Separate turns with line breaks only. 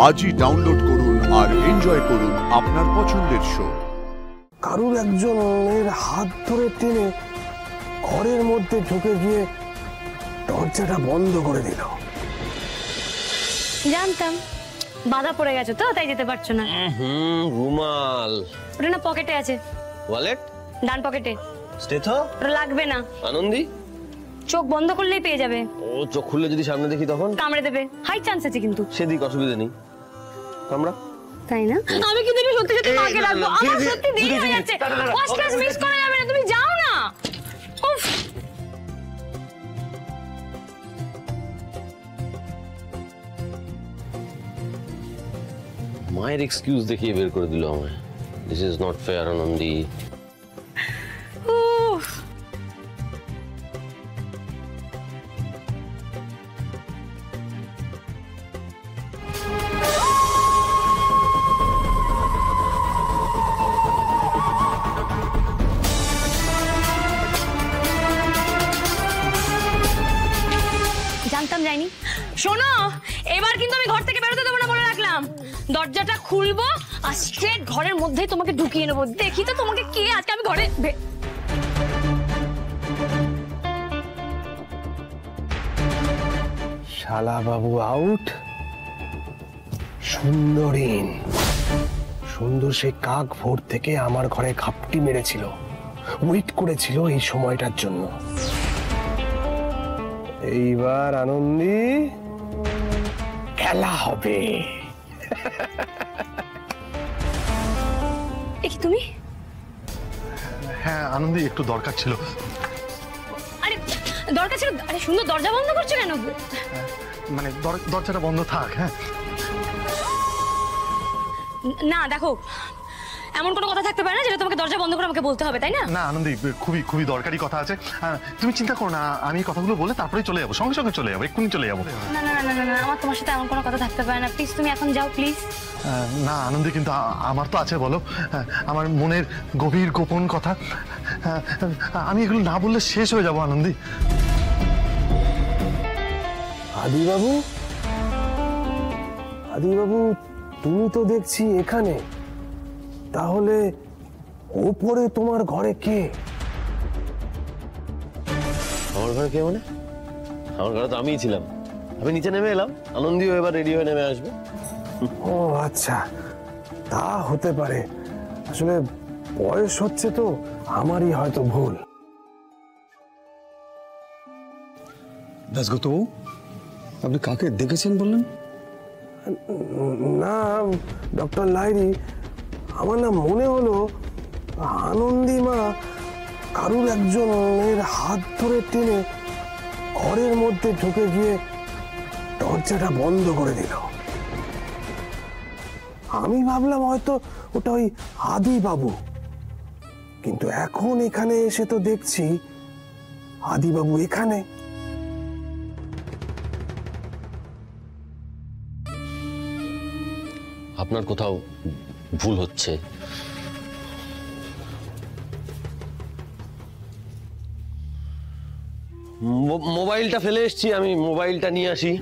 আজই ডাউনলোড করুন আর এনজয় করুন আপনার পছন্দের শো।
কারুর একজনের হাত ধরে টেনে ঘরের মধ্যে ঢুকে গিয়ে দরজাটা বন্ধ করে দিল।
জানতাম বাধা পড়ে গেছে তো, তাই যেতে পারছো না।
রুমাল
ওটা না পকেটে আছে।
ওয়ালেট
ডান পকেটে।
স্টেথো
ওটা লাগবে না।
আনন্দি
চোখ বন্ধ করলেই পেয়ে যাবে।
ও চোখ খুললে যদি সামনে দেখি তখন
কামড়ে দেবে, হাই চান্স আছে কিন্তু।
সেদিক অসুবিধা নেই, কামড়া।
তাই না? আমি কিন্তু সত্যি সত্যি মাকে রাখবো। আমার সত্যি দেরি হয়ে যাচ্ছে, ফার্স্ট ক্লাস মিস করা যাবে না। তুমি যাও না। উফ,
মায়ের এক্সকিউজ দেখিয়ে বের করে দিল আমায়। This is not fair Anandi.
উফ। জানতাম যাইনি। শোনো, এবার কিন্তু আমি ঘর থেকে বেরোতে দেবো না বলে রাখলাম। দরজাটা খুলবো আর স্ট্রেট ঘরের মধ্যেই তোমাকে ঢুকিয়ে নেবো। দেখি তো তোমাকে কে আজকে আমি ঘরে।
শালা বাবু আউট। সুন্দরীন সুন্দর সেই কাক ভোর থেকে আমার ঘরে ঘাপটি মেরেছিল, ওয়েট করেছিল এই সময়টার জন্য। এইবার আনন্দি খেলা হবে।
দেখি তুমি।
হ্যাঁ আনন্দি, একটু দরকার ছিল।
আরে দরকার ছিল? আরে সুন্দর, দরজা বন্ধ করছো কেন?
মানে দরজাটা বন্ধ থাক। হ্যাঁ
না দেখো, এমন কোনো কথা থাকতে পারে না যেটা তোমাকে দরজা বন্ধ করে আমাকে বলতে হবে, তাই না?
না আনন্দি, খুবই খুবই দরকারি কথা আছে। তুমি চিন্তা করো না, আমি কথাগুলো বলে তারপরে চলে যাবো, সঙ্গে সঙ্গে চলে যাবো, এক্ষুনি চলে যাবো।
না না না না না, আমার তোমার সাথে এমন কোনো কথা থাকতে পারে না। প্লিজ তুমি এখন যাও, প্লিজ।
না আনন্দি, কিন্তু আমার তো আছে, বলো। আমার মনের গভীর গোপন কথা, আমি এগুলো না বললে শেষ হয়ে যাবো আনন্দি।
আদিবাবু, আদিবাবু তুমি তো দেখছি এখানে, তাহলে ওপরে তোমার ঘরে কে?
আমার ঘরে কে মানে? আমার ঘরে তো আমিই ছিলাম। আমি নিচে নেমে এলাম, আনন্দিও এবার রেডি হয়ে নেমে আসবে।
ও আচ্ছা, তা হতে পারে। আসলে বয়স হচ্ছে তো, আমারই হয়তো ভুল।
দাশগুপ্ত বাবু, আপনি কাকে দেখেছেন বললেন?
না ডক্টর লাইরি, আমার না মনে হলো আনন্দিমা কারুর একজনের হাত ধরে টেনে ঘরের মধ্যে ঢুকে গিয়ে দরজাটা বন্ধ করে দিল। আমি ভাবলাম হয়তো ওটা ওই আদিবাবু, কিন্তু এখন এখানে এসে তো দেখছি আদিবাবু এখানে।
আপনার কোথাও ভুল হচ্ছে। মোবাইলটা ফেলে এসেছি, আমি মোবাইলটা নিয়ে আসি।